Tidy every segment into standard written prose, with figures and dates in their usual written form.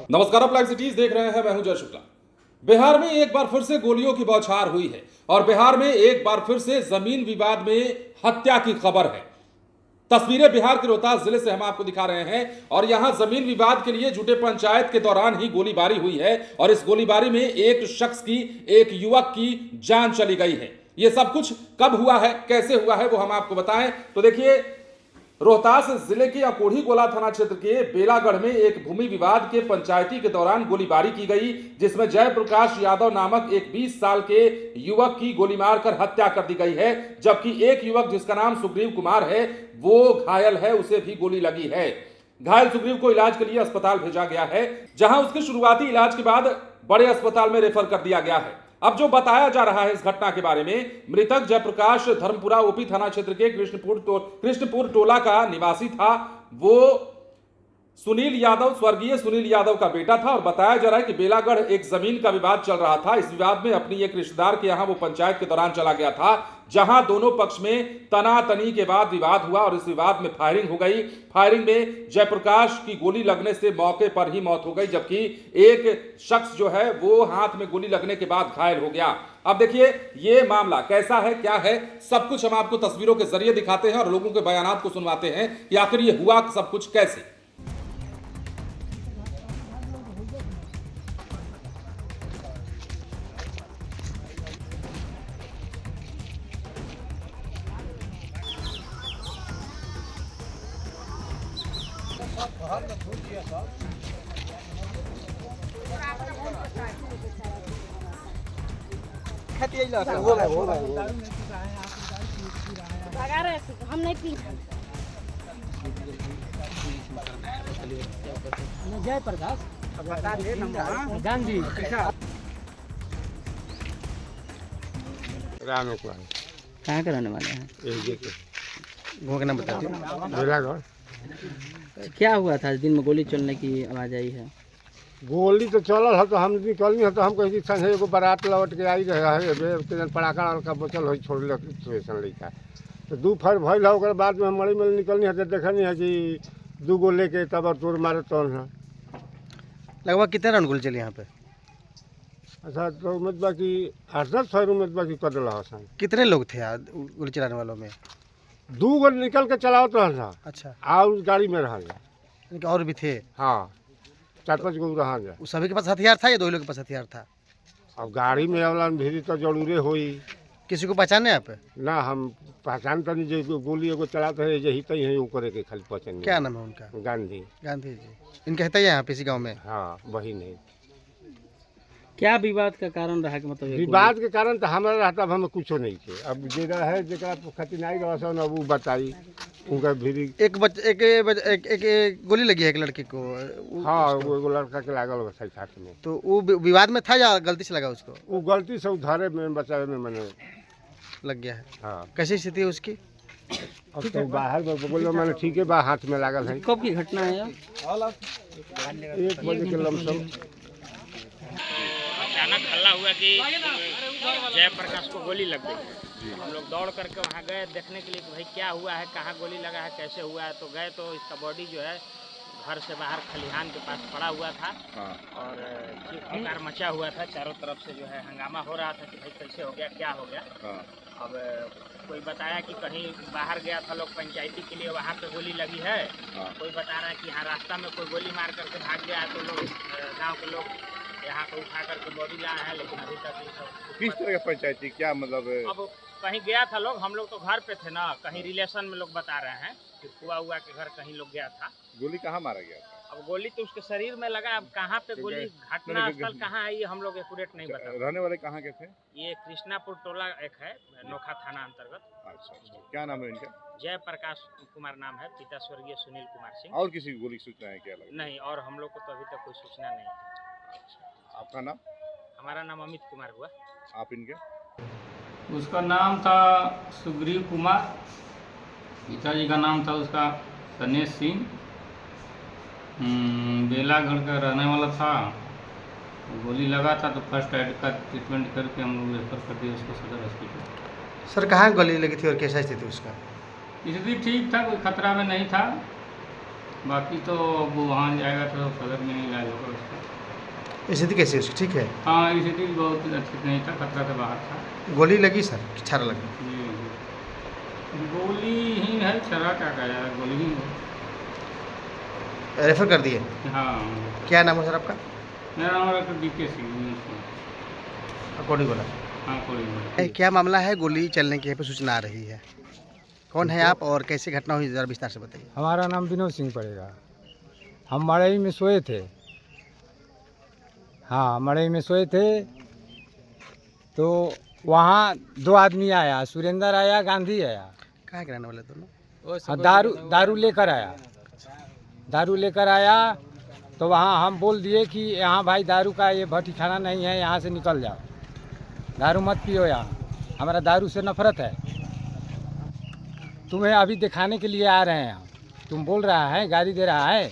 नमस्कार, आप live cities देख रहे हैं। मैं हूं जय शुक्ला। बिहार में एक बार फिर से गोलियों की बौछार हुई है और बिहार में एक बार फिर से जमीन विवाद में हत्या की खबर है। तस्वीरें बिहार के रोहतास जिले से हम आपको दिखा रहे हैं और यहां जमीन विवाद के लिए जुटे पंचायत के दौरान ही गोलीबारी हुई है और इस गोलीबारी में एक शख्स की, एक युवक की जान चली गई है। यह सब कुछ कब हुआ है, कैसे हुआ है, वो हम आपको बताएं तो देखिए, रोहतास जिले के अकोढ़ी गोला थाना क्षेत्र के बेलागढ़ में एक भूमि विवाद के पंचायती के दौरान गोलीबारी की गई, जिसमें जयप्रकाश यादव नामक एक 20 साल के युवक की गोली मारकर हत्या कर दी गई है, जबकि एक युवक जिसका नाम सुग्रीव कुमार है वो घायल है, उसे भी गोली लगी है। घायल सुग्रीव को इलाज के लिए अस्पताल भेजा गया है, जहां उसके शुरुआती इलाज के बाद बड़े अस्पताल में रेफर कर दिया गया है। अब जो बताया जा रहा है इस घटना के बारे में, मृतक जयप्रकाश धर्मपुरा ओपी थाना क्षेत्र के कृष्णपुर टोला का निवासी था। वो सुनील यादव, स्वर्गीय सुनील यादव का बेटा था और बताया जा रहा है कि बेलागढ़ एक जमीन का विवाद चल रहा था। इस विवाद में अपनी एक रिश्तेदार के यहां वो पंचायत के दौरान चला गया था, जहां दोनों पक्ष में तनातनी के बाद विवाद हुआ और इस विवाद में फायरिंग हो गई। फायरिंग में जयप्रकाश की गोली लगने से मौके पर ही मौत हो गई, जबकि एक शख्स जो है वो हाथ में गोली लगने के बाद घायल हो गया। अब देखिए ये मामला कैसा है, क्या है, सब कुछ हम आपको तस्वीरों के जरिए दिखाते हैं और लोगों के बयानात को सुनवाते हैं कि आखिर ये हुआ सब कुछ कैसे। हम नहीं पी जय प्रकाश गांधी राम कुमार कहाँ के रहने वाले हैं? गाँव का नाम बता दो। बेलागढ़। क्या हुआ था? दिन में गोली चलने की आवाज आई है। गोली तो चलल है तो हम निकलनी है तो हम कहीं संगे एगो बारात लौट के आई रहे है, पड़ाका उड़का बचल हो छोड़ स्टेशन लेकर तो दू फायर भैल है। ओकर बाद में हम मड़ी में निकलनी है तो देखनी है कि दू गो लेके तब तोड़ मारे तौन है। लगभग कितने राउंड गोली चली यहाँ पे? अच्छा तो मतलब कि 8-10 फायर मतलब कि कदल है। कितने लोग थे गोली चलाने वालों में? दू गो निकल के चलावत रहा। अच्छा, और गाड़ी में रहा। यानी कि और भी थे? हाँ, 4-5 गो रहा जाए। सभी के पास हथियार था या 2 लोग के पास हथियार था? अब गाड़ी में अवला भी तो जरूरे होई। किसी को पहचाने आप? ना हम पहचान तो नहीं, जो गोली एगो चलाते है यही तय है ऊपर के खाली पहचान। क्या नाम है उनका? गांधी। गांधी जी। इनके कहते हैं यहाँ पे इसी गाँव में? हाँ वही नहीं। क्या विवाद का कारण रहा कि मतलब विवाद के कारण तो हमारा रहता, अब हमें कुछ नहीं थे। अब जरा है जरा खतिनाई रहा अब वो बताई उनका भी। एक गोली लगी है एक लड़के को? हाँ वो एगो लड़का के लागल सही साथ में। तो वो विवाद में था या गलती से लगा उसको? वो गलती से उधारे में बचावे में मैंने लग गया है। हाँ। कैसी स्थिति है उसकी? अब तो बाहर बोलो मैंने ठीक है बा हाथ में लागल है। कब की घटना है? 1 बजे के लमसम अचानक हल्ला हुआ कि जयप्रकाश को गोली लग गई। हम लोग दौड़ करके वहाँ गए देखने के लिए कि भाई क्या हुआ है, कहाँ गोली लगा है, कैसे हुआ है। तो गए तो इसका बॉडी जो है घर से बाहर खलिहान के पास पड़ा हुआ था और चीख पुकार मचा हुआ था। चारों तरफ से जो है हंगामा हो रहा था कि भाई कैसे हो गया, क्या हो गया। अब कोई बताया कि कहीं बाहर गया था लोग पंचायती के लिए, वहाँ पे गोली लगी है। कोई बता रहा है कि यहाँ रास्ता में कोई गोली मार करके भाग गया है, तो लोग गाँव के लोग यहाँ पे उठा करके बॉडी लाया है। लेकिन अभी तक ये सब किस तरह का पंचायती क्या मतलब? अब कहीं गया था लोग, हम लोग तो घर पे थे ना, कहीं रिलेशन में लोग बता रहे हैं कि हुआ के घर कहीं लोग गया था। गोली कहाँ मारा गया था? अब गोली तो उसके शरीर में लगा, अब कहाँ पे गोली, घटना स्थल कहाँ है ये हम लोग एक्यूरेट नहीं बता। रहने वाले कहाँ के थे? ये कृष्णापुर टोला एक है, नोखा थाना अंतर्गत। अच्छा, क्या नाम है इनका? जयप्रकाश कुमार नाम है, पिता स्वर्गीय सुनील कुमार सिंह। और किसी की गोली सूचना है क्या लगा? नहीं, और हम लोग को तो अभी तक कोई सूचना नहीं है। आपका नाम? हमारा नाम अमित कुमार हुआ। आप इनके? उसका नाम था सुग्रीव कुमार, पिताजी का नाम था उसका गणेश सिंह। बेलागढ़ का रहने वाला था। गोली लगा था तो फर्स्ट एड का ट्रीटमेंट करके हम लोग रेफर कर दिए उसको सदर हॉस्पिटल। सर कहाँ गोली लगी थी और कैसा स्थिति उसका? स्थिति ठीक था, कोई खतरा में नहीं था। बाकी तो वो वहाँ जाएगा तो सदर में ही इलाज होगा उसका। स्थिति कैसी है उसकी, ठीक है? हाँ स्थिति बहुत अच्छी नहीं था, खतरा से बाहर था। गोली लगी सर, छारा लगा? जी गोली ही है, छरा क्या कहा जाए, गोली ही है। रेफर कर दिए? हाँ। क्या नाम है सर आपका? मेरा नाम डॉक्टर DK सिंह। कोड़ी बोला? हाँ कोई। क्या मामला है? गोली चलने की यहाँ पे सूचना आ रही है, कौन है आप और कैसे घटना हुई, जरा विस्तार से बताइए। हमारा नाम विनोद सिंह पड़ेगा। हम मड़ई में सोए थे। हाँ मड़ई में सोए थे तो वहाँ 2 आदमी आया, सुरेंद्र आया, गांधी आया। कहाँ के रहने वाले दोनों? हाँ, दारू लेकर आया। दारू लेकर आया तो वहाँ हम बोल दिए कि यहाँ भाई दारू का ये भट्टी खाना नहीं है, यहाँ से निकल जाओ, दारू मत पियो, यहाँ हमारा दारू से नफरत है, तुम्हें अभी दिखाने के लिए आ रहे हैं। तुम बोल रहा है, गाड़ी दे रहा है,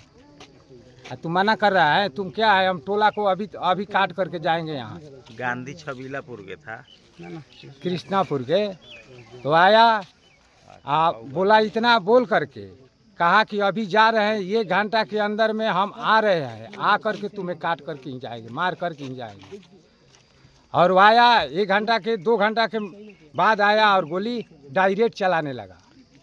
तुम मना कर रहा है, तुम क्या है, हम टोला को अभी काट करके जाएंगे। यहाँ गांधी छबीलापुर के था, कृष्णापुर के तो आया, बोला इतना बोल करके कहा कि अभी जा रहे हैं, 1 घंटा के अंदर में हम आ रहे हैं, आ करके तुम्हें काट करके ही जाएंगे, मार करके ही जाएंगे। और वो आया 1 घंटा के 2 घंटा के बाद आया और गोली डायरेक्ट चलाने लगा।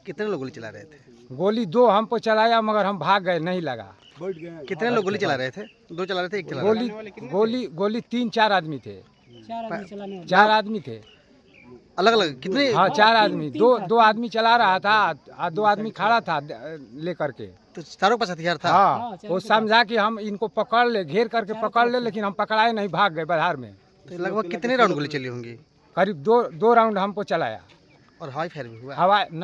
कितने लोग गोली चला रहे थे? गोली 2 हम पे चलाया मगर हम भाग गए, नहीं लगा। कितने लोग गोली चला रहे थे? 2 चला रहे थे, 1 चला रहे थे? गोली 3-4 आदमी थे। 4 आदमी थे अलग अलग? कितने? हाँ 4 आदमी, 2 आदमी चला रहा था, 2 आदमी खड़ा था लेकर के। तो चारों के पास हथियार था? हाँ वो समझा कि हम इनको पकड़ ले, घेर करके पकड़ ले, लेकिन हम पकड़ाए नहीं, भाग गए बाहर में। तो लगभग कितने राउंड गोली चली होंगी? करीब 2 राउंड हमको चलाया। और हवाई फायर भी हुआ?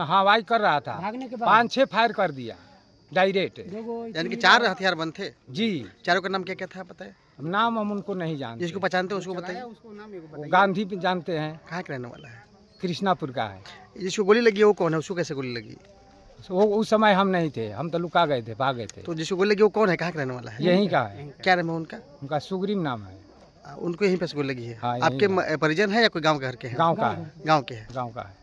हवाई कर रहा था, 5-6 फायर कर दिया डायरेक्ट। यानी कि 4 हथियार बंद थे? जी। चारों का नाम क्या क्या था बताए? नाम हम उनको नहीं जानते। जिसको पहचानते हैं उसको बताइए। वो गांधी भी जानते हैं। कहाँ के रहने वाला है? कृष्णापुर का है। जिसको गोली लगी है वो कौन है, उसको कैसे गोली लगी? वो उस समय हम नहीं थे, हम तो लुका गए थे, भाग गए थे। तो जिसको गोली लगी वो कौन है, कहाँ के रहने वाला है? यहीं का है। क्या नाम है उनका? उनका सुग्रीव नाम है। उनको यहीं पे से गोली लगी है? हाँ, आपके परिजन है या कोई गाँव के घर के हैं? गाँव का है। गाँव के है? गाँव का है,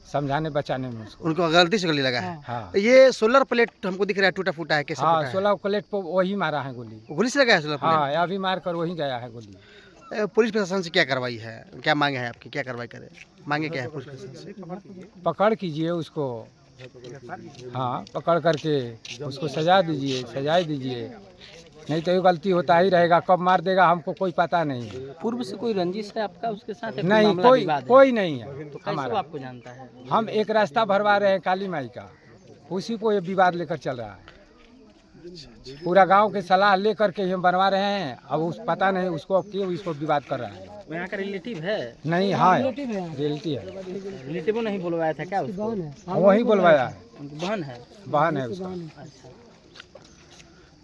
समझाने बचाने में उसको। उनको गलती से गोली लगा है? हाँ। ये सोलर प्लेट हमको दिख रहा है टूटा फूटा है, कैसे? हाँ 16 प्लेट पर वही मारा है गोली। गोली से लगा है सोलर प्लेट? हाँ अभी मार कर वही गया है गोली। पुलिस प्रशासन से क्या कार्रवाई है, क्या मांगे है आपकी, क्या कार्रवाई करे, मांगे क्या है पुलिस प्रशासन से? पकड़ कीजिए उसको, हाँ पकड़ करके उसको सजा दीजिए, सजाए दीजिए, नहीं तो ये गलती होता ही रहेगा, कब मार देगा हमको कोई पता नहीं। पूर्व से कोई रंजिश है आपका उसके साथ? नहीं कोई नहीं है। तो कैसे वो आपको जानता है? हम एक रास्ता भरवा रहे हैं काली माई का, उसी को ये विवाद लेकर चल रहा है। पूरा गांव के सलाह लेकर के हम बनवा रहे हैं, अब उस पता नहीं उसको क्यों इसको विवाद कर रहा है। वो यहाँ का रिलेटिव है? नहीं, हाँ रिलेटिव है। रिलेटिव नहीं बुलवाया था क्या उसको? वही बुलवाया है। उनकी बहन है? बहन है उसका।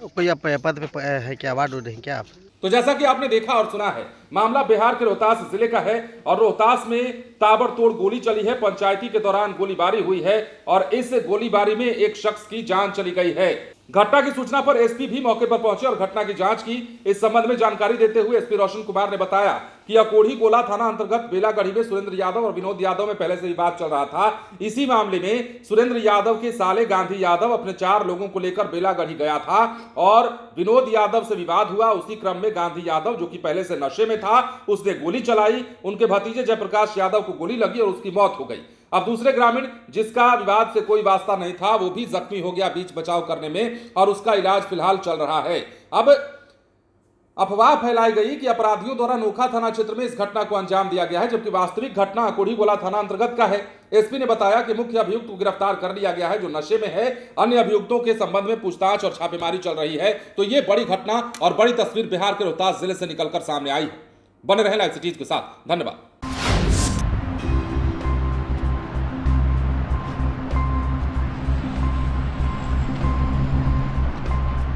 कोई आप पद पे है क्या, अवार्ड रहे क्या आप? तो जैसा कि आपने देखा और सुना है, मामला बिहार के रोहतास जिले का है और रोहतास में ताबड़तोड़ गोली चली है। पंचायती के दौरान गोलीबारी हुई है और इस गोलीबारी में एक शख्स की जान चली गई है। घटना की सूचना पर एसपी भी मौके पर पहुंचे और घटना की जांच की। इस संबंध में जानकारी देते हुए एसपी रोशन कुमार ने बताया कि अकोढ़ी गोला थाना अंतर्गत बेलागढ़ी में सुरेंद्र यादव और विनोद यादव में पहले से विवाद चल रहा था। इसी मामले में सुरेंद्र यादव के साले गांधी यादव अपने 4 लोगों को लेकर बेलागढ़ी गया था और विनोद यादव से विवाद हुआ। उसी क्रम में गांधी यादव, जो कि पहले से नशे में था, उसने गोली चलाई। उनके भतीजे जयप्रकाश यादव को गोली लगी और उसकी मौत हो गई। अब दूसरे ग्रामीण, जिसका विवाद से कोई वास्ता नहीं था, वो भी जख्मी हो गया बीच बचाव करने में और उसका इलाज फिलहाल चल रहा है। अब अफवाह फैलाई गई कि अपराधियों द्वारा नोखा थाना क्षेत्र में इस घटना को अंजाम दिया गया है, जबकि वास्तविक घटना अकोढ़ी गोला थाना अंतर्गत का है। एसपी ने बताया कि मुख्य अभियुक्त को गिरफ्तार कर लिया गया है जो नशे में है। अन्य अभियुक्तों के संबंध में पूछताछ और छापेमारी चल रही है। तो ये बड़ी घटना और बड़ी तस्वीर बिहार के रोहतास जिले से निकलकर सामने आई है। बने रहें लाइव सिटीज के साथ। धन्यवाद।